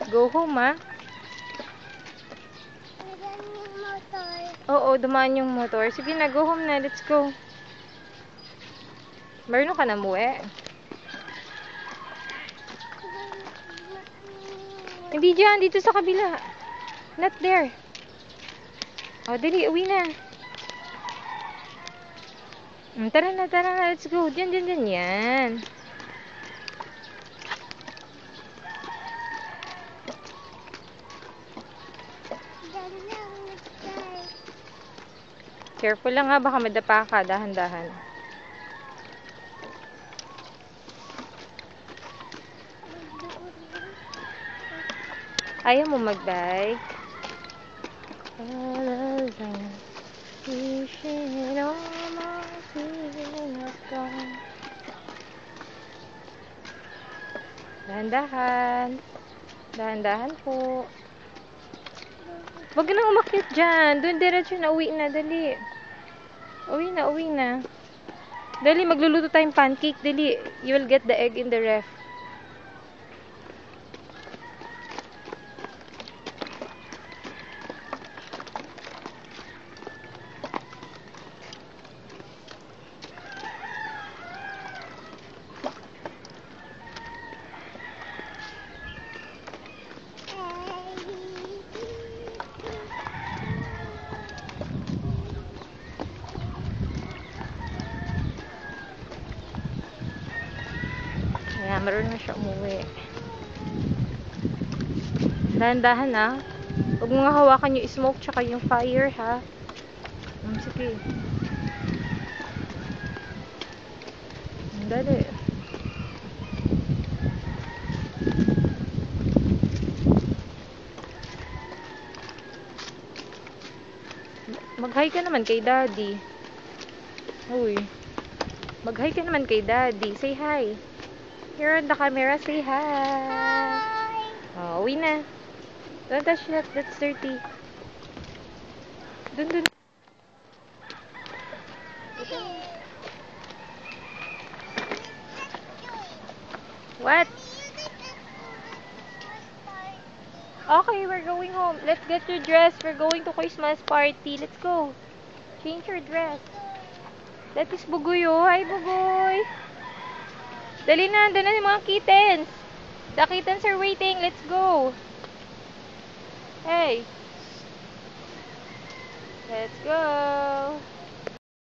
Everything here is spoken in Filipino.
Go home, ah. Oo, dumaan yung motor. Sige na, go home na. Let's go. Meron ka na muwi. Hindi dyan, dito sa kabila. Not there. O, dali, uwi na. Tara na, let's go. Diyan, yan. Careful lang ha, baka madapa ka, dahan-dahan. Ayaw mo mag-bike? Dahan-dahan. Dahan-dahan po. Wag ka nang umakyat dyan. Doon, diretso na. Uwi na. Dali. Uwi na. Dali, magluluto tayong pancake. Dali. You will get the egg in the ref. Ayan, marunong na siya umuwi. Dahan-dahan ha. Huwag mo nga hawakan yung smoke tsaka yung fire ha. Sige. Dali. Mag-hi ka naman kay daddy. Uy. Mag-hi ka naman kay daddy. Say hi. Here on the camera, say hi. Hi. Oh, uwi na. Don't touch that. That's dirty. Dun. What? Okay, we're going home. Let's get your dress. We're going to Christmas party. Let's go. Change your dress. That is Bugoy, oh. Hi, Bugoy. Dali na. Doon na yung mga kittens. The kittens are waiting. Let's go. Hey. Let's go.